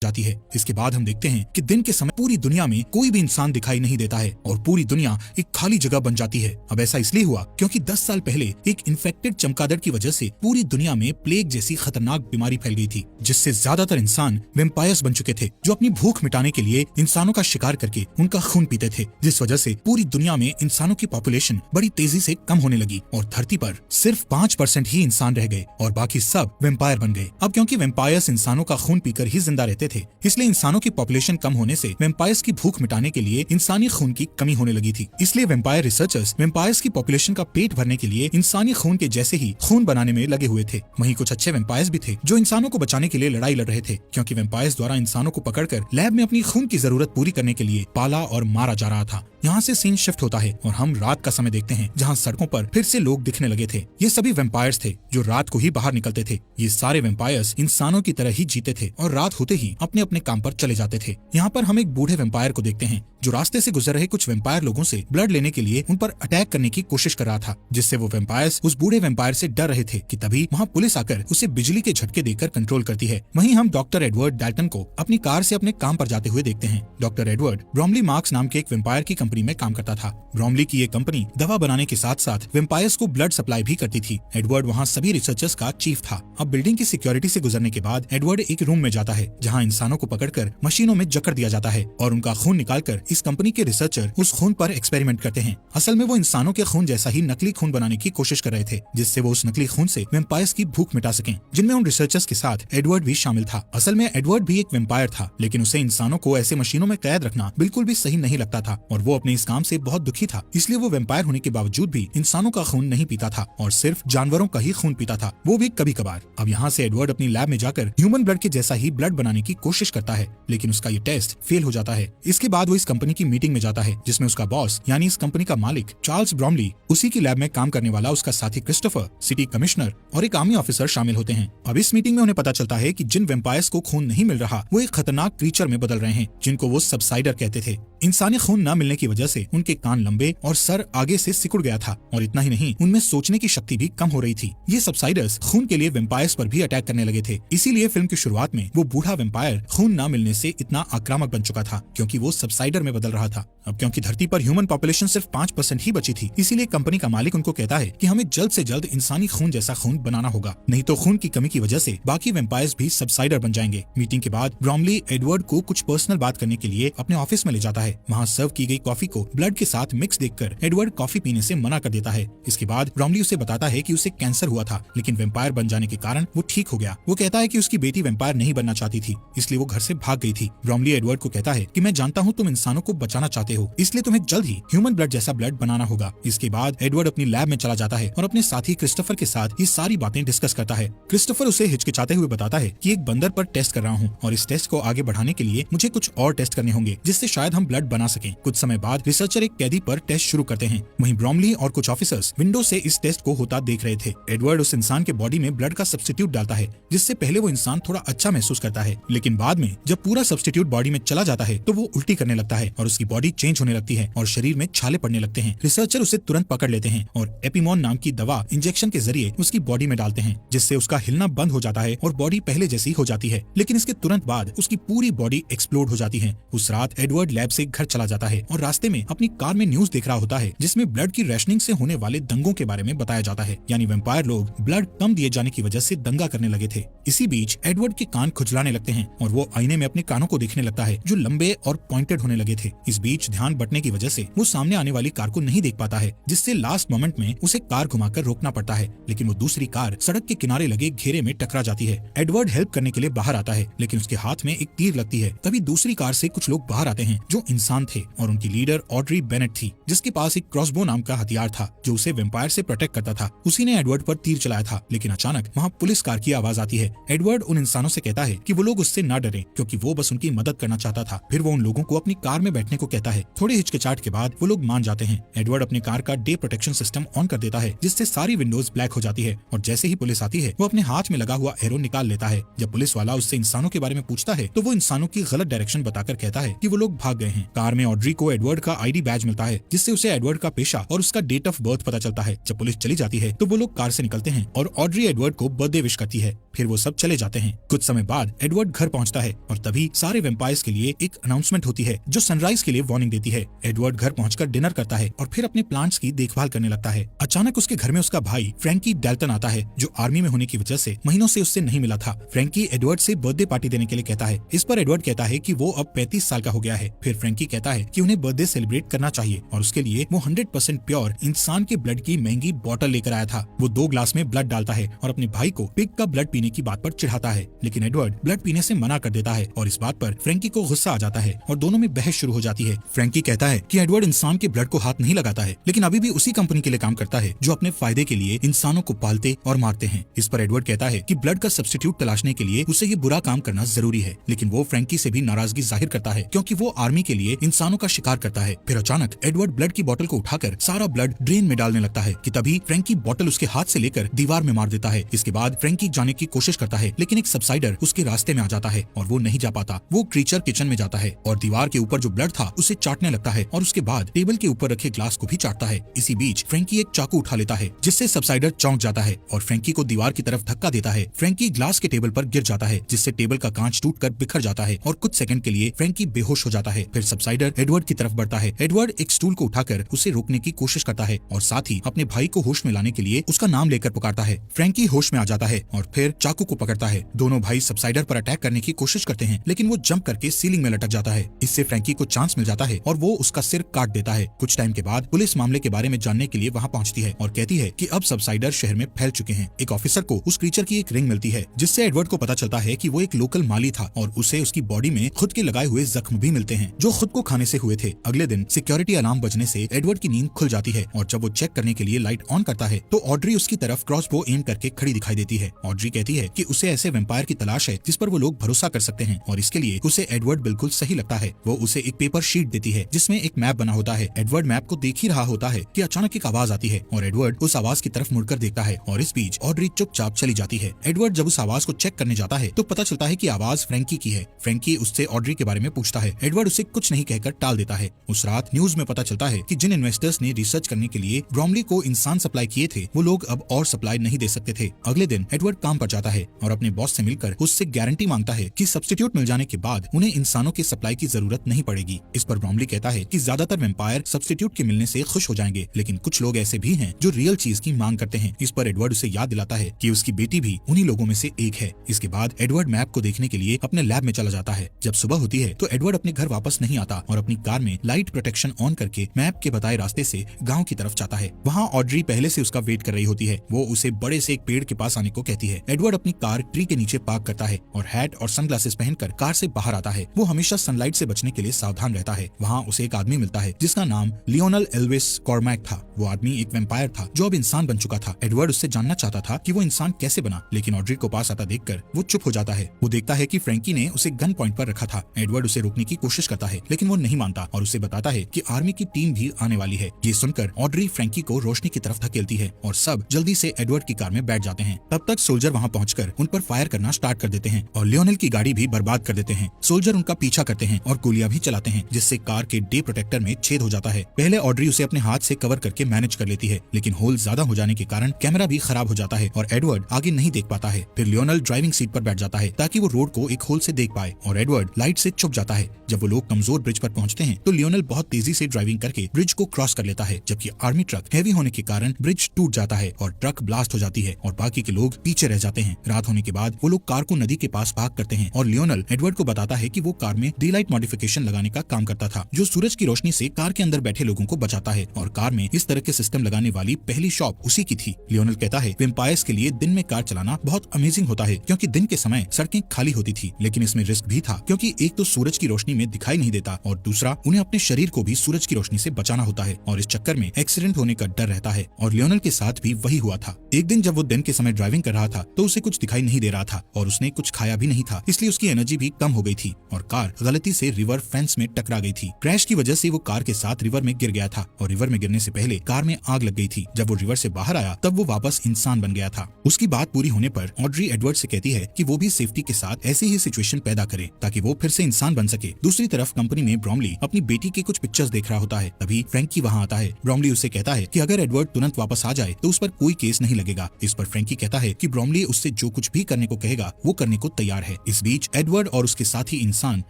जाती है। इसके बाद हम देखते हैं कि दिन के समय पूरी दुनिया में कोई भी इंसान दिखाई नहीं देता है और पूरी दुनिया एक खाली जगह बन जाती है। अब ऐसा इसलिए हुआ क्योंकि 10 साल पहले एक इन्फेक्टेड चमगादड़ की वजह से पूरी दुनिया में प्लेग जैसी खतरनाक बीमारी फैल गई थी, जिससे ज्यादातर इंसान वेम्पायर्स बन चुके थे, जो अपनी भूख मिटाने के लिए इंसानों का शिकार करके उनका खून पीते थे, जिस वजह से पूरी दुनिया में इंसानों की पॉपुलेशन बड़ी तेजी से कम होने लगी और धरती पर सिर्फ 5% ही इंसान रह गए और बाकी सब वेम्पायर बन गए। अब क्योंकि वेम्पायर्स इंसानों का खून पीकर ही जिंदा रहते थे, इसलिए इंसानों की पॉपुलेशन कम होने से वेम्पायर्स की भूख मिटाने के लिए इंसानी खून की कमी होने लगी थी। इसलिए वेम्पायर रिसर्चर्स वेम्पायर्स की पॉपुलेशन का पेट भरने के लिए इंसानी खून के जैसे ही खून बनाने में लगे हुए थे। वहीं कुछ अच्छे वेम्पायर्स भी थे जो इंसानों को बचाने के लिए लड़ाई लड़ रहे थे, क्योंकि वेम्पायर्स द्वारा इंसानों को पकड़कर लैब में अपनी खून की जरूरत पूरी करने के लिए पाला और मारा जा रहा था। यहाँ से सीन शिफ्ट होता है और हम रात का समय देखते हैं, जहाँ सड़कों पर फिर से लोग दिखने लगे थे। ये सभी वेम्पायर्स थे जो रात को ही बाहर निकलते थे। ये सारे वेम्पायर्स इंसानों की तरह ही जीते थे और रात होते ही अपने अपने काम पर चले जाते थे। यहाँ पर हम एक बूढ़े वेम्पायर को देखते हैं जो रास्ते से गुजर रहे कुछ वेम्पायर लोगों से ब्लड लेने के लिए उन पर अटैक करने की कोशिश कर रहा था, जिससे वो वेम्पायर्स उस बूढ़े वेम्पायर से डर रहे थे कि तभी वहाँ पुलिस आकर उसे बिजली के झटके देकर कंट्रोल करती है। वहीं हम डॉक्टर एडवर्ड डाल्टन को अपनी कार से अपने काम पर जाते हुए देखते हैं। डॉक्टर एडवर्ड ब्रोमली मार्क्स नाम के एक वेम्पायर की कंपनी में काम करता था। ब्रोमली की ये कंपनी दवा बनाने के साथ साथ वेम्पायर्स को ब्लड सप्लाई भी करती थी। एडवर्ड वहाँ सभी रिसर्चर्स का चीफ था। अब बिल्डिंग की सिक्योरिटी से गुजरने के बाद एडवर्ड एक रूम में जाता है, जहाँ इंसानों को पकड़कर मशीनों में जकड़ दिया जाता है और उनका खून निकालकर इस कंपनी के रिसर्चर उस खून पर एक्सपेरिमेंट करते हैं। असल में वो इंसानों के खून जैसा ही नकली खून बनाने की कोशिश कर रहे थे, जिससे वो उस नकली खून से वेम्पायर्स की भूख मिटा सकें, जिनमें उन रिसर्चर्स के साथ एडवर्ड भी शामिल था। असल में एडवर्ड भी एक वेम्पायर था, लेकिन उसे इंसानों को ऐसे मशीनों में कैद रखना बिल्कुल भी सही नहीं लगता था और वो अपने इस काम से बहुत दुखी था। इसलिए वो वेम्पायर होने के बावजूद भी इंसानों का खून नहीं पीता था और सिर्फ जानवरों का ही खून पीता था, वो भी कभी कभार। अब यहाँ से एडवर्ड अपनी लैब में जाकर ह्यूमन ब्लड के जैसा ही ब्लड बनाने की कोशिश करता है, लेकिन उसका ये टेस्ट फेल हो जाता है। इसके बाद वो इस कंपनी की मीटिंग में जाता है, जिसमें उसका बॉस यानी इस कंपनी का मालिक चार्ल्स ब्रोमली, उसी की लैब में काम करने वाला उसका साथी क्रिस्टोफर, सिटी कमिश्नर और एक आर्मी ऑफिसर शामिल होते हैं। अब इस मीटिंग में उन्हें पता चलता है कि जिन वेम्पायर्स को खून नहीं मिल रहा वो एक खतरनाक क्रीचर में बदल रहे हैं, जिनको वो सबसाइडर कहते थे। इंसानी खून न मिलने की वजह से उनके कान लंबे और सर आगे से सिकुड़ गया था और इतना ही नहीं, उनमें सोचने की शक्ति भी कम हो रही थी। ये सबसाइडर्स खून के लिए वेम्पायर्स पर भी अटैक करने लगे थे। इसीलिए फिल्म की शुरुआत में वो बूढ़ा वेम्पायर खून न मिलने से इतना आक्रामक बन चुका था, क्योंकि वो सबसाइडर में बदल रहा था। अब क्योंकि धरती पर ह्यूमन पॉपुलेशन सिर्फ 5% ही बची थी, इसीलिए कंपनी का मालिक उनको कहता है कि हमें जल्द से जल्द इंसानी खून जैसा खून बनाना होगा, नहीं तो खून की कमी की वजह से बाकी वेम्पायर्स भी सबसाइडर बन जाएंगे। मीटिंग के बाद ब्रोमली एडवर्ड को कुछ पर्सनल बात करने के लिए अपने ऑफिस में ले जाता है। वहाँ सर्व की गई कॉफी को ब्लड के साथ मिक्स देखकर एडवर्ड कॉफी पीने से मना कर देता है। इसके बाद ब्रोमली उसे बताता है कि उसे कैंसर हुआ था, लेकिन वेम्पायर बन जाने के कारण वो ठीक हो गया। वो कहता है कि उसकी बेटी वेम्पायर नहीं बनना चाहती थी, इसलिए वो घर से भाग गई थी। ब्रोमली एडवर्ड को कहता है कि मैं जानता हूँ तुम इंसानों को बचाना चाहते हो, इसलिए तुम्हें जल्द ही ह्यूमन ब्लड जैसा ब्लड बनाना होगा। इसके बाद एडवर्ड अपनी लैब में चला जाता है और अपने साथी क्रिस्टोफर के साथ ये सारी बातें डिस्कस करता है। क्रिस्टोफर उसे हिचकिचाते हुए बताता है कि एक बंदर पर टेस्ट कर रहा हूँ और इस टेस्ट को आगे बढ़ाने के लिए मुझे कुछ और टेस्ट करने होंगे, जिससे शायद हम ब्लड बना सकें। कुछ समय बाद रिसर्चर एक कैदी पर टेस्ट शुरू करते हैं। वहीं ब्रोमली और कुछ ऑफिसर्स विंडो से इस टेस्ट को होता देख रहे थे। एडवर्ड उस इंसान के बॉडी में ब्लड का सब्स्टिट्यूट डालता है, जिससे पहले वो इंसान थोड़ा अच्छा महसूस करता है, लेकिन बाद में जब पूरा सब्स्टिट्यूट बॉडी में चला जाता है तो वो उल्टी करने लगता है और उसकी बॉडी चेंज होने लगती है और शरीर में छाले पड़ने लगते हैं। रिसर्चर उसे तुरंत पकड़ लेते हैं और एपिमोन नाम की दवा इंजेक्शन के जरिए उसकी बॉडी में डालते हैं, जिससे उसका हिलना बंद हो जाता है और बॉडी पहले जैसी हो जाती है। लेकिन इसके तुरंत बाद उसकी पूरी बॉडी एक्सप्लोड हो जाती है। उस रात एडवर्ड लैब से घर चला जाता है और रास्ते में अपनी कार में न्यूज देख रहा होता है, जिसमें ब्लड की रेशनिंग से होने वाले दंगों के बारे में बताया जाता है, यानी वेम्पायर लोग ब्लड कम दिए जाने की वजह से दंगा करने लगे थे। इसी बीच एडवर्ड के कान खुजलाने लगते हैं और वो आईने में अपने कानों को देखने लगता है, जो लंबे और पॉइंटेड होने लगे थे। इस बीच ध्यान बटने की वजह से वो सामने आने वाली कार को नहीं देख पाता है, जिससे लास्ट मोमेंट में उसे कार घुमाकर रोकना पड़ता है, लेकिन वो दूसरी कार सड़क के किनारे लगे घेरे में टकरा जाती है। एडवर्ड हेल्प करने के लिए बाहर आता है, लेकिन उसके हाथ में एक तीर लगती है। तभी दूसरी कार से कुछ लोग बाहर आते हैं जो इंसान थे और उनकी लीडर ऑड्री बेनेट थी, जिसके पास एक क्रॉसबो नाम का हथियार था जो उसे वेम्पायर से प्रोटेक्ट करता था। उसी ने एडवर्ड पर तीर चलाया था, लेकिन अचानक वहाँ पुलिस कार की आवाज आती है। एडवर्ड उन इंसानों से कहता है कि वो लोग उससे न डरें, क्योंकि वो बस उनकी मदद करना चाहता था। फिर वो उन लोगों को अपनी कार में बैठने को कहता है। थोड़े हिचकिचाहट के बाद वो लोग मान जाते हैं। एडवर्ड अपनी कार का डे प्रोटेक्शन सिस्टम ऑन कर देता है, जिससे सारी विंडोज ब्लैक हो जाती है और जैसे ही पुलिस आती है वो अपने हाथ में लगा हुआ एरो निकाल लेता है। जब पुलिस वाला उससे इंसानों के बारे में पूछता है तो वो इंसानों की गलत डायरेक्शन बताकर कहता है कि वो लोग भाग गए हैं। कार में ऑड्री को एडवर्ड एडवर्ड का आईडी बैज मिलता है, जिससे उसे एडवर्ड का पेशा और उसका डेट ऑफ बर्थ पता चलता है। जब पुलिस चली जाती है तो वो लोग कार से निकलते हैं और ऑड्री एडवर्ड को बर्थडे विश करती है। फिर वो सब चले जाते हैं। कुछ समय बाद एडवर्ड घर पहुंचता है और तभी सारे वेम्पायर्स के लिए एक अनाउंसमेंट होती है जो सनराइज के लिए वार्निंग देती है। एडवर्ड घर पहुंचकर डिनर करता है और फिर अपने प्लांट्स की देखभाल करने लगता है। अचानक उसके घर में उसका भाई फ्रैंकी डेल्टन आता है, जो आर्मी में होने की वजह से महीनों से उससे नहीं मिला था। फ्रैंकी एडवर्ड से बर्थडे पार्टी देने के लिए कहता है। इस पर एडवर्ड कहता है कि वो अब 35 साल का हो गया है। फिर फ्रैंकी कहता है कि उन्हें बर्थडे सेलिब्रेट करना चाहिए और उसके लिए वो 100% प्योर इंसान के ब्लड की महंगी बोतल लेकर आया था। वो 2 ग्लास में ब्लड डालता है और अपने भाई को पिग का ब्लड पीने की बात पर चिढ़ाता है, लेकिन एडवर्ड ब्लड पीने से मना कर देता है और इस बात पर फ्रैंकी को गुस्सा आ जाता है और दोनों में बहस शुरू हो जाती है। फ्रैंकी कहता है कि एडवर्ड इंसान के ब्लड को हाथ नहीं लगाता है, लेकिन अभी भी उसी कंपनी के लिए काम करता है जो अपने फायदे के लिए इंसानों को पालते और मारते हैं। इस पर एडवर्ड कहता है कि ब्लड का सब्स्टिट्यूट तलाशने के लिए उसे ये बुरा काम करना जरूरी है, लेकिन वो फ्रैंकी से भी नाराजगी जाहिर करता है क्योंकि वो आर्मी के लिए इंसानों का शिकार करता है। फिर अचानक एडवर्ड ब्लड की बोतल को उठाकर सारा ब्लड ड्रेन में डालने लगता है कि तभी फ्रैंकी बोतल उसके हाथ से लेकर दीवार में मार देता है। इसके बाद फ्रैंकी जाने की कोशिश करता है, लेकिन एक सबसाइडर उसके रास्ते में आ जाता है और वो नहीं जा पाता। वो क्रीचर किचन में जाता है और दीवार के ऊपर जो ब्लड था उसे चाटने लगता है और उसके बाद टेबल के ऊपर रखे ग्लास को भी चाटता है। इसी बीच फ्रैंकी एक चाकू उठा लेता है, जिससे सबसाइडर चौंक जाता है और फ्रैंकी को दीवार की तरफ धक्का देता है। फ्रैंकी ग्लास के टेबल पर गिर जाता है, जिससे टेबल का कांच टूटकर बिखर जाता है और कुछ सेकंड के लिए फ्रैंकी बेहोश हो जाता है। फिर सबसाइडर एडवर्ड की तरफ बढ़ता है। एडवर्ड एक स्टूल को उठाकर उसे रोकने की कोशिश करता है और साथ ही अपने भाई को होश में लाने के लिए उसका नाम लेकर पुकारता है। फ्रैंकी होश में आ जाता है और फिर चाकू को पकड़ता है। दोनों भाई सबसाइडर पर अटैक करने की कोशिश करते हैं, लेकिन वो जंप करके सीलिंग में लटक जाता है। इससे फ्रैंकी को चांस मिल जाता है और वो उसका सिर काट देता है। कुछ टाइम के बाद पुलिस मामले के बारे में जानने के लिए वहाँ पहुँचती है और कहती है कि अब सबसाइडर शहर में फैल चुके हैं। एक ऑफिसर को उस क्रीचर की एक रिंग मिलती है, जिससे एडवर्ड को पता चलता है कि वो एक लोकल माली था और उसे उसकी बॉडी में खुद के लगाए हुए जख्म भी मिलते हैं, जो खुद को खाने से हुए थे। अगले दिन सिक्योरिटी अलार्म बजने से एडवर्ड की नींद खुल जाती है और जब वो चेक करने के लिए लाइट ऑन करता है तो ऑड्री उसकी तरफ क्रॉसबो एम करके खड़ी दिखाई देती है। ऑड्री कहती है कि उसे ऐसे वेम्पायर की तलाश है जिस पर वो लोग भरोसा कर सकते हैं और इसके लिए उसे एडवर्ड बिल्कुल सही लगता है। वो उसे एक पेपर शीट देती है जिसमें एक मैप बना होता है। एडवर्ड मैप को देख ही रहा होता है कि अचानक एक आवाज आती है और एडवर्ड उस आवाज की तरफ मुड़कर देखता है और इस बीच ऑड्री चुपचाप चली जाती है। एडवर्ड जब उस आवाज को चेक करने जाता है तो पता चलता है कि आवाज फ्रैंकी की है। फ्रैंकी उससे ऑड्री के बारे में पूछता है। एडवर्ड उसे कुछ नहीं कहकर टाल देता है। उस रात न्यूज में पता चलता है कि जिन इन्वेस्टर्स ने रिसर्च करने के लिए ब्रॉमली को इंसान सप्लाई किए थे, वो लोग अब और सप्लाई नहीं दे सकते थे। अगले दिन एडवर्ड काम पर जाता है और अपने बॉस से मिलकर उससे गारंटी मांगता है कि सब्स्टिट्यूट मिल जाने के बाद उन्हें इंसानों की सप्लाई की जरूरत नहीं पड़ेगी। इस पर ब्रॉमली कहता है कि ज्यादातर वेम्पायर सब्स्टिट्यूट के मिलने से खुश हो जाएंगे, लेकिन कुछ लोग ऐसे भी हैं जो रियल चीज की मांग करते हैं। इस पर एडवर्ड उसे याद दिलाता है कि उसकी बेटी भी उन्हीं लोगों में से एक है। इसके बाद एडवर्ड मैप को देखने के लिए अपने लैब में चला जाता है। जब सुबह होती है तो एडवर्ड अपने घर वापस नहीं आता और अपनी कार में लाइट प्रोटेक्शन ऑन करके मैप के बताए रास्ते से गांव की तरफ जाता है। वहाँ ऑड्री पहले से उसका वेट कर रही होती है। वो उसे बड़े से एक पेड़ के पास आने को कहती है। एडवर्ड अपनी कार ट्री के नीचे पार्क करता है और हैट और सनग्लासेस पहनकर कार से बाहर आता है। वो हमेशा सनलाइट से बचने के लिए सावधान रहता है। वहाँ उसे एक आदमी मिलता है जिसका नाम लियोनल एल्विस कॉर्मैक था। वो आदमी एक वेम्पायर था जो अब इंसान बन चुका था। एडवर्ड उससे जानना चाहता था कि वो इंसान कैसे बना, लेकिन ऑड्री को पास आता देखकर वो चुप हो जाता है। वो देखता है कि फ्रैंकी ने उसे गन पॉइंट पर रखा था। एडवर्ड उसे रोकने की कोशिश करता है, लेकिन वो नहीं मानता और उसे बताता है कि आर्मी की टीम भी आने वाली है। ये सुनकर ऑड्री फ्रैंकी को रोशनी की तरफ धकेलती है और सब जल्दी से एडवर्ड की कार में बैठ जाते हैं। तब तक सोल्जर वहाँ पहुंचकर उन पर फायर करना स्टार्ट कर देते हैं और लियोनेल की गाड़ी भी बर्बाद कर देते हैं। सोल्जर उनका पीछा करते हैं और गोलियां भी चलाते हैं, जिससे कार के डे प्रोटेक्टर में छेद हो जाता है। पहले ऑड्री उसे अपने हाथ से कवर करके मैनेज कर लेती है, लेकिन होल ज्यादा हो जाने के कारण कैमरा भी खराब हो जाता है और एडवर्ड आगे नहीं देख पाता है। फिर लियोनेल ड्राइविंग सीट पर बैठ जाता है ताकि वो रोड को एक होल से देख पाए और एडवर्ड लाइट से छुप जाता है। जब वो लोग कमजोर ब्रिज पर पहुंचते हैं तो लियोनेल बहुत तेजी से ड्राइविंग करके ब्रिज को क्रॉस कर लेता है, जबकि आर्मी ट्रक हैवी होने के कारण ब्रिज टूट जाता है और ट्रक ब्लास्ट हो जाती है और बाकी के लोग पीछे रह जाते हैं। रात होने के बाद वो लोग कार को नदी के पास पार्क करते हैं और लियोनेल एडवर्ड को बताता है कि वो कार में डे लाइट मॉडिफिकेशन लगाने का काम करता था, जो सूरज की रोशनी से कार के अंदर बैठे लोगों को बचाता है और कार में इस तरह के सिस्टम लगाने वाली पहली शॉप उसी की थी। लियोनेल कहता है वेम्पायर्स के लिए दिन में कार चलाना बहुत अमेजिंग होता है, क्योंकि दिन के समय सड़कें खाली होती थी, लेकिन इसमें रिस्क भी था, क्योंकि एक तो सूरज की रोशनी में दिखाई नहीं देता और दूसरा उन्हें अपने शरीर को भी सूरज की रोशनी से बचाना होता है और इस चक्कर में एक्सीडेंट होने का डर रहता है। और लियोनेल के साथ भी वही हुआ था। एक दिन जब वो दिन के समय ड्राइविंग कर रहा था तो उसे कुछ दिखाई नहीं दे रहा था और उसने कुछ खाया भी नहीं था, इसलिए उसकी एनर्जी भी कम हो गई थी और कार गलती से रिवर फेंस में टकरा गई थी। क्रैश की वजह से वो कार के साथ रिवर में गिर गया था और रिवर में गिरने से पहले कार में आग लग गई थी। जब वो रिवर से बाहर आया तब वो वापस इंसान बन गया था। उसकी बात पूरी होने पर ऑड्री एडवर्ड से कहती है कि वो भी सेफ्टी के साथ ऐसी ही सिचुएशन पैदा करे ताकि वो फिर से इंसान बन सके। दूसरी तरफ कंपनी में ब्रॉमली अपनी बेटी के कुछ पिक्चर्स देख रहा होता है। तभी फ्रैंकी वहाँ आता है। ब्रॉमली उसे कहता है कि अगर एडवर्ड तुरंत वापस आ जाए तो उस पर कोई केस नहीं लगेगा। इस पर फ्रैंकी कहता है कि ब्रॉमली उससे जो कुछ भी करने को कहेगा वो करने को तैयार है। इस बीच एडवर्ड और उसके साथी इंसान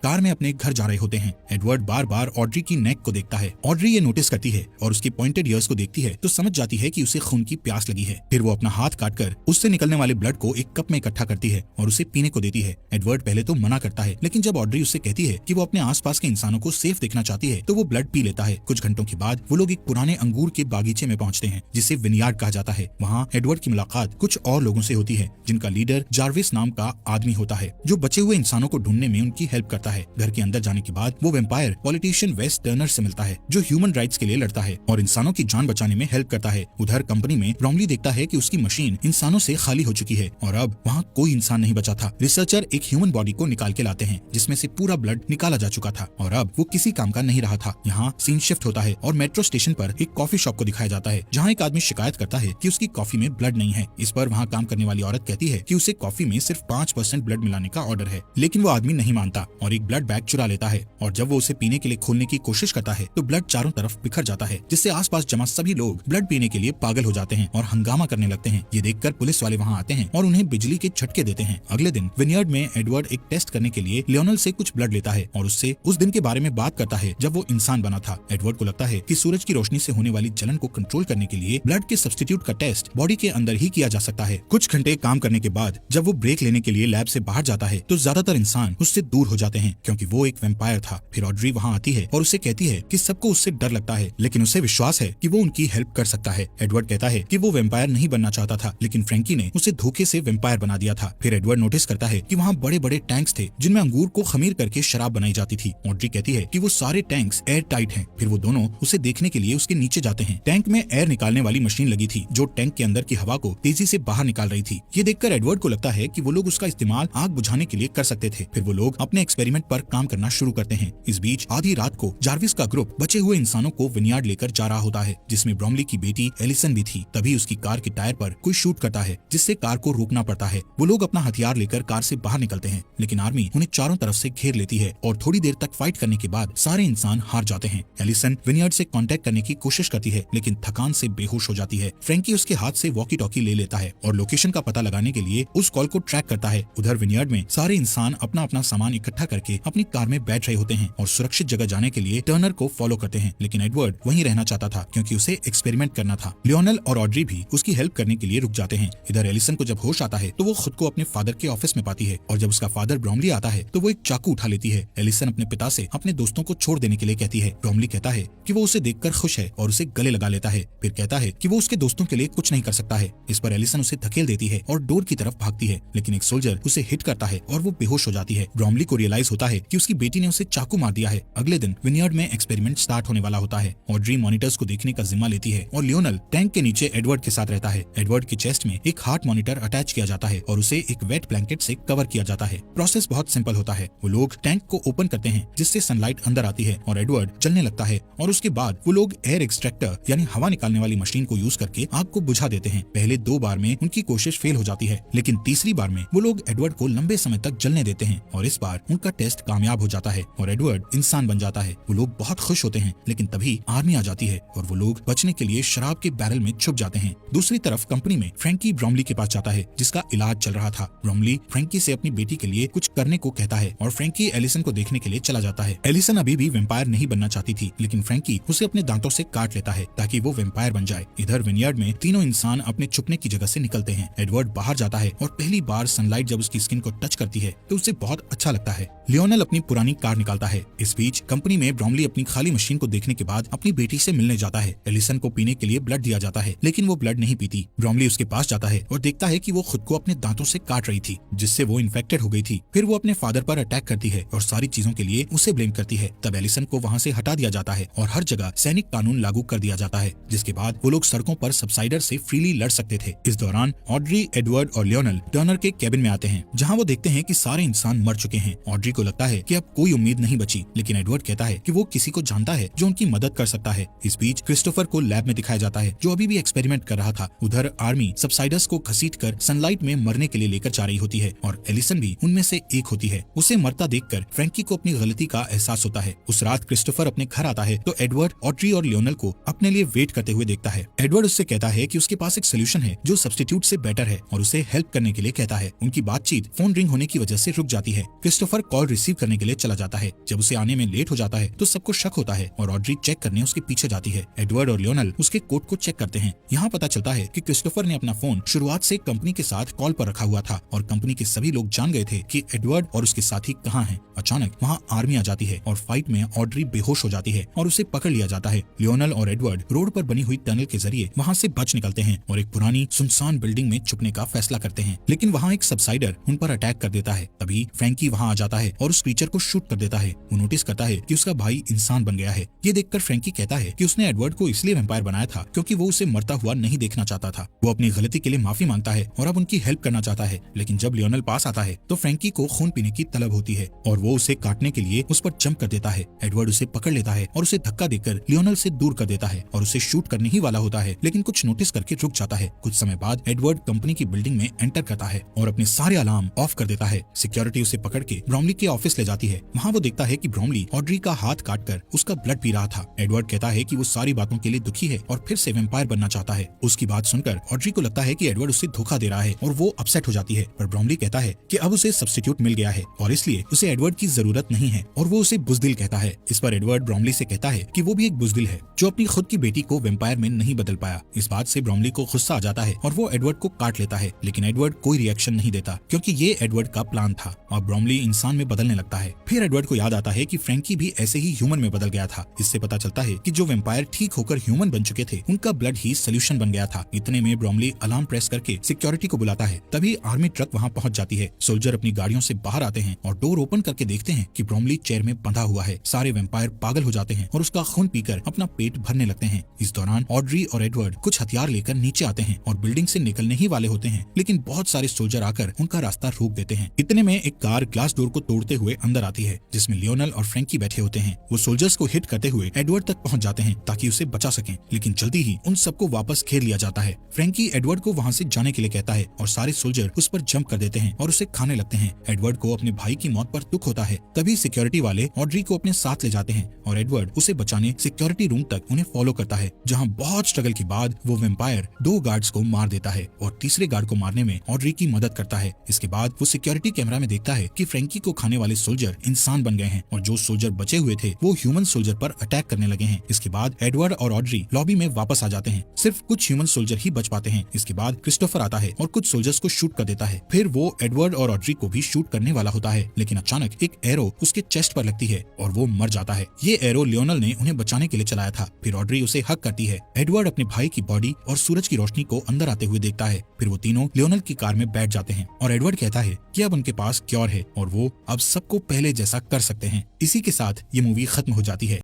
कार में अपने घर जा रहे होते हैं। एडवर्ड बार बार ऑड्री की नेक को देखता है। ऑड्री ये नोटिस करती है और उसकी पॉइंटेड ईयर्स को देखती है तो समझ जाती है कि उसे खून की प्यास लगी है। फिर वो अपना हाथ काटकर उससे निकलने वाले ब्लड को एक कप में इकट्ठा करती है और उसे पीने को देती है। एडवर्ड पहले तो मना करता है, लेकिन जब ऑड्री उससे कहती है कि वो अपने आसपास के इंसानों को सेफ देखना चाहती है तो वो ब्लड पी लेता है। कुछ घंटों के बाद वो लोग एक पुराने अंगूर के बागीचे में पहुंचते हैं जिसे विनयार्ड कहा जाता है। वहाँ एडवर्ड की मुलाकात कुछ और लोगों से होती है जिनका लीडर जार्विस नाम का आदमी होता है जो बचे हुए इंसानों को ढूंढने में उनकी हेल्प करता है। घर के अंदर जाने के बाद वो वेम्पायर पॉलिटिशियन वेस टर्नर से मिलता है जो ह्यूमन राइट्स के लिए लड़ता है और इंसानों की जान बचाने में हेल्प करता है। उधर कंपनी में ब्रॉमली देखता है कि उसकी मशीन इंसानों से खाली हो चुकी है और अब वहाँ कोई इंसान नहीं बचा था। रिसर्चर एक ह्यूमन बॉडी को निकाल के लाते हैं जिसमें से पूरा ब्लड निकाला जा चुका था और अब वो किसी काम का नहीं रहा था। यहाँ सीन शिफ्ट होता है और मेट्रो स्टेशन पर एक कॉफी शॉप को दिखाया जाता है जहाँ एक आदमी शिकायत करता है कि उसकी कॉफी में ब्लड नहीं है। इस पर वहाँ काम करने वाली औरत कहती है कि उसे कॉफी में सिर्फ 5% ब्लड मिलाने का ऑर्डर है, लेकिन वो आदमी नहीं मानता और एक ब्लड बैग चुरा लेता है और जब वो उसे पीने के लिए खोलने की कोशिश करता है तो ब्लड चारों तरफ बिखर जाता है जिससे आसपास जमा सभी लोग ब्लड पीने के लिए पागल हो जाते हैं और हंगामा करने लगते हैं। ये देखकर पुलिस वाले वहाँ आते हैं और उन्हें बिजली के झटके देते हैं। अगले दिन विनयार्ड में एडवर्ड एक टेस्ट करने के लिए लियोनल से कुछ ब्लड लेता है और उससे उस दिन के बारे में बात करता है जब वो इंसान बना था। एडवर्ड को लगता है कि सूरज की रोशनी से होने वाली जलन को कंट्रोल करने के लिए ब्लड के सब्स्टिट्यूट का टेस्ट बॉडी के अंदर ही किया जा सकता है। कुछ घंटे काम करने के बाद जब वो ब्रेक लेने के लिए लैब से बाहर जाता है तो ज्यादातर इंसान उससे दूर हो जाते हैं क्योंकि वो एक वैम्पायर था। फिर ऑड्री वहाँ आती है और उसे कहती है कि सबको उससे डर लगता है लेकिन उसे विश्वास है कि वो उनकी हेल्प कर सकता है। एडवर्ड कहता है कि वो वैम्पायर नहीं बनना चाहता था लेकिन फ्रैंकी ने उसे धोखे से वैम्पायर बना दिया था। फिर एडवर्ड नोटिस करता है कि वहाँ बड़े बड़े टैंक्स थे जिनमें अंगूर को खमीर करके शराब बनाई जाती थी। ऑड्री कहती है कि वो सारे टैंक्स एयर टाइट हैं। फिर वो दोनों उसे देखने के लिए उसके नीचे जाते हैं। टैंक में एयर निकालने वाली मशीन लगी थी जो टैंक के अंदर की हवा को तेजी से बाहर निकाल रही थी। ये देखकर एडवर्ड को लगता है कि वो लोग उसका इस्तेमाल आग बुझाने के लिए कर सकते थे। फिर वो लोग अपने एक्सपेरिमेंट पर काम करना शुरू करते हैं। इस बीच आधी रात को जार्विस का ग्रुप बचे हुए इंसानों को विनयार्ड लेकर जा रहा होता है जिसमें ब्रॉमली की बेटी एलिसन भी थी। तभी उसकी कार के टायर पर कोई शूट करता है जिससे कार को रोकना पड़ता है। वो लोग अपना हथियार लेकर कार से बाहर निकलते हैं लेकिन आर्मी उन्हें चारों तरफ से घेर लेती है और थोड़ी देर तक फाइट करने के बाद सारे इंसान हार जाते हैं। एलिसन विनयार्ड से कांटेक्ट करने की कोशिश करती है लेकिन थकान से बेहोश हो जाती है। फ्रैंकी उसके हाथ से वॉकी टॉकी ले लेता है और लोकेशन का पता लगाने के लिए उस कॉल को ट्रैक करता है। उधर विनयार्ड में सारे इंसान अपना अपना सामान इकट्ठा करके अपनी कार में बैठ रहे होते हैं और सुरक्षित जगह जाने के लिए टर्नर को फॉलो करते हैं लेकिन एडवर्ड वहीं रहना चाहता था क्योंकि उसे एक्सपेरिमेंट करना था। लियोनल और ऑड्री भी उसकी हेल्प करने के लिए रुक जाते हैं। इधर एलिसन को जब होश आता है तो वो खुद को अपने फादर के ऑफिस में पाती है और जब उसका फादर ब्रॉमली आता है तो वो एक चाकू उठा लेती है। एलिसन अपने पिता से अपने दोस्तों को छोड़ देने के लिए कहती है। ब्रॉमली कहता है कि वो उसे देखकर खुश है और उसे गले लगा लेता है। फिर कहता है कि वो उसके दोस्तों के लिए कुछ नहीं कर सकता है। इस पर एलिसन उसे धकेल देती है और डोर की तरफ भागती है लेकिन एक सोल्जर उसे हिट करता है और वो बेहोश हो जाती है। ब्रॉमली को रियलाइज होता है कि उसकी बेटी ने उसे चाकू मार दिया है। अगले दिन विनयार्ड में एक्सपेरिमेंट स्टार्ट होने वाला होता है। ऑड्री मॉनिटर्स को देखने का जिम्मा लेती है और लियोनल टैंक के नीचे एडवर्ड के साथ रहता है। एडवर्ड के चेस्ट में एक हार्ट मॉनिटर अटैच किया जाता है और उसे एक वेट ब्लैंकेट से कवर किया जाता है। प्रोसेस बहुत सिंपल होता है। वो लोग टैंक को ओपन करते हैं जिससे सनलाइट अंदर आती है और एडवर्ड चलने लगता है और उसके बाद वो लोग एयर एक्सट्रैक्टर यानी हवा निकालने वाली मशीन को यूज करके आग को बुझा देते हैं। पहले 2 बार में उनकी कोशिश फेल हो जाती है लेकिन तीसरी बार में वो लोग एडवर्ड को लंबे समय तक जलने देते हैं और इस बार उनका टेस्ट कामयाब हो जाता है और एडवर्ड इंसान बन जाता है। वो लोग बहुत खुश होते हैं लेकिन तभी आर्मी आ जाती है और वो लोग बचने के लिए शराब के बैरल में छुप जाते हैं। दूसरी तरफ कंपनी में फ्रैंकी ब्रॉमली के पास जाता है जिसका इलाज चल रहा था। ब्रॉमली फ्रैंकी से अपनी बेटी के लिए कुछ करने को कहता है और फ्रैंकी एलिसन को देखने के लिए चला जाता है। एलिसन अभी भी वैम्पायर नहीं बनना चाहती थी लेकिन फ्रैंकी उसे अपने दांतों से काट लेता है ताकि वो वैम्पायर बन जाए। इधर विनयार्ड में तीनों इंसान अपने छुपने की जगह से निकलते हैं। एडवर्ड बाहर जाता है और पहली बार सनलाइट जब उसकी स्किन को टच करती है तो उसे बहुत अच्छा लगता है। लियोनल अपनी पुरानी कार निकालता है। इस बीच कंपनी में ब्रॉमली अपनी खाली मशीन को देखने के बाद अपनी बेटी से मिलने जाता है। एलिसन को पीने के लिए ब्लड दिया जाता है लेकिन वो ब्लड नहीं पीती। ब्रॉमली उसके पास जाता है और देखता है कि वो खुद को अपने दांतों से काट रही थी जिससे वो इन्फेक्टेड हो गई थी। फिर वो अपने फादर पर अटैक करती है और सारी चीजों के लिए उसे ब्लेम करती है। तब एलिसन को वहाँ से हटा दिया जाता है और हर जगह सैनिक कानून लागू कर दिया जाता है जिसके बाद वो लोग सड़कों पर सबसाइडर से फ्रीली लड़ सकते थे। इस दौरान ऑड्री, एडवर्ड और लियोनल टर्नर के कैबिन में आते हैं जहाँ वो देखते हैं कि सारे इंसान मर चुके हैं। ऑड्री को लगता है कि अब कोई उम्मीद नहीं बची लेकिन एडवर्ड कहता है कि वो किसी को जानता है जो उनकी मदद कर सकता है। इस बीच क्रिस्टोफर को लैब में दिखाया जाता है जो अभी भी एक्सपेरिमेंट कर रहा था। उधर आर्मी सबसाइडर्स को घसीटकर सनलाइट में मरने के लिए लेकर जा रही होती है और एलिसन भी उनमें से एक होती है। उसे मरता देखकर फ्रैंकी को अपनी गलती का एहसास होता है। उस रात क्रिस्टोफर अपने घर आता है तो एडवर्ड ऑड्री और लियोनल को अपने लिए वेट करते हुए देखता है। एडवर्ड उससे कहता है कि उसके पास एक सोल्यूशन है जो सब्स्टिट्यूट से बेटर है और उसे हेल्प करने के लिए कहता है। उनकी बातचीत फोन रिंग होने की वजह से रुक जाती है। क्रिस्टोफर कॉल रिसीव करने के लिए चला जाता है। जब उसे आने में लेट हो जाता है तो सबको शक होता है और ऑड्री चेक करने उसके पीछे जाती है। एडवर्ड और लियोनल उसके कोट को चेक करते हैं। यहाँ पता चलता है कि क्रिस्टोफर ने अपना फोन शुरुआत से कंपनी के साथ कॉल पर रखा हुआ था और कंपनी के सभी लोग जान गए थे कि एडवर्ड और उसके साथी कहाँ हैं। अचानक वहाँ आर्मी आ जाती है और फाइट में ऑड्री बेहोश हो जाती है और उसे पकड़ लिया जाता है। लियोनल और एडवर्ड रोड पर बनी हुई टनल के जरिए वहाँ से बच निकलते हैं और एक पुरानी सुनसान बिल्डिंग में छुपने का फैसला करते हैं, लेकिन वहाँ एक सबसाइडर उन पर अटैक कर देता है। तभी फ्रैंकी वहाँ आ जाता है और उस क्रीचर को शूट कर देता है। वो नोटिस करता है कि उसका भाई इंसान बन गया है। ये देखकर फ्रैंकी कहता है कि उसने एडवर्ड को इसलिए वैम्पायर बनाया था क्योंकि वो उसे मरता हुआ नहीं देखना चाहता था। वो अपनी गलती के लिए माफी मांगता है और अब उनकी हेल्प करना चाहता है, लेकिन जब लियोनल पास आता है तो फ्रैंकी को खून पीने की तलब होती है और वो उसे काटने के लिए उस पर जंप कर देता है। एडवर्ड उसे पकड़ लेता है और उसे धक्का देकर लियोनल से दूर कर देता है और उसे शूट करने ही वाला होता है, लेकिन कुछ नोटिस करके रुक जाता है। कुछ समय बाद एडवर्ड कंपनी की बिल्डिंग में एंटर करता है और अपने सारे अलार्म ऑफ कर देता है। सिक्योरिटी उसे पकड़ के ब्रॉमली के ऑफिस ले जाती है। वहाँ वो देखता है कि ब्रॉमली ऑड्री का हाथ काटकर उसका ब्लड पी रहा था। एडवर्ड कहता है कि वो सारी बातों के लिए दुखी है और फिर से वैम्पायर बनना चाहता है। उसकी बात सुनकर ऑड्री को लगता है कि एडवर्ड उसे धोखा दे रहा है और वो अपसेट हो जाती है, पर ब्रॉमली कहता है कि अब उसे सब्स्टिट्यूट मिल गया है और इसलिए उसे एडवर्ड की जरूरत नहीं है और वो उसे बुजदिल कहता है। इस पर एडवर्ड ब्रॉमली से कहता है कि वो भी एक बुजदिल है जो अपनी खुद की बेटी को वैम्पायर में नहीं बदल पाया। इस बात से ब्रॉमली को गुस्सा आ जाता है और वो एडवर्ड को काट लेता है, लेकिन एडवर्ड कोई रिएक्शन नहीं देता क्योंकि ये एडवर्ड का प्लान था और ब्रॉमली इंसान में बदलने लगता है। फिर एडवर्ड को याद आता है कि फ्रैंकी भी ऐसे ही ह्यूमन में बदल गया था। इससे पता चलता है कि जो वैम्पायर ठीक होकर ह्यूमन बन चुके थे उनका ब्लड ही सोल्यूशन बन गया था। इतने में ब्रॉमली अलार्म प्रेस करके सिक्योरिटी को बुलाता है। तभी आर्मी ट्रक वहाँ पहुँच जाती है। सोल्जर अपनी गाड़ियों से बाहर आते हैं और डोर ओपन करके देखते हैं कि ब्रॉमली चेयर में बंधा हुआ है। सारे वैम्पायर पागल हो जाते हैं और उसका खून पीकर अपना पेट भरने लगते हैं। इस दौरान ऑड्री और एडवर्ड कुछ हथियार लेकर नीचे आते हैं और बिल्डिंग से निकलने ही वाले होते हैं, लेकिन बहुत सारे सोल्जर आकर उनका रास्ता रोक देते हैं। इतने में एक कार ग्लास डोर को तोड़ते हुए अंदर आती है जिसमें लियोनल और फ्रैंकी बैठे होते हैं। वो सोल्जर्स को हिट करते हुए एडवर्ड तक पहुंच जाते हैं ताकि उसे बचा सकें, लेकिन जल्दी ही उन सबको वापस घेर लिया जाता है। फ्रैंकी एडवर्ड को वहां से जाने के लिए कहता है और सारे सोल्जर उस पर जंप कर देते हैं और उसे खाने लगते हैं। एडवर्ड को अपने भाई की मौत पर दुख होता है। तभी सिक्योरिटी वाले ऑड्री को अपने साथ ले जाते हैं और एडवर्ड उसे बचाने सिक्योरिटी रूम तक उन्हें फॉलो करता है, जहाँ बहुत स्ट्रगल के बाद वो वैम्पायर 2 गार्ड्स को मार देता है और तीसरे गार्ड को मारने में ऑड्री की मदद करता है। इसके बाद वो सिक्योरिटी कैमरा में देखता है कि फ्रैंकी को खाने वाले सोल्जर इंसान बन गए हैं और जो सोल्जर बचे हुए थे वो ह्यूमन सोल्जर पर अटैक करने लगे हैं। इसके बाद एडवर्ड और ऑड्री लॉबी में वापस आ जाते हैं। सिर्फ कुछ ह्यूमन सोल्जर ही बच पाते हैं। इसके बाद क्रिस्टोफर आता है और कुछ सोल्जर्स को शूट कर देता है। फिर वो एडवर्ड और ऑड्री को भी शूट करने वाला होता है, लेकिन अचानक एक एरो उसके चेस्ट पर लगती है और वो मर जाता है। ये एरो लियोनल ने उन्हें बचाने के लिए चलाया था। फिर ऑड्री उसे हक करती है। एडवर्ड अपने भाई की बॉडी और सूरज की रोशनी को अंदर आते हुए देखता है। फिर वो तीनों लियोनल की कार में बैठ जाते हैं और एडवर्ड कहता है कि अब उनके पास क्योर है और वो अब सबको पहले जैसा कर सकते हैं। इसी के साथ ये मूवी खत्म हो जाती है।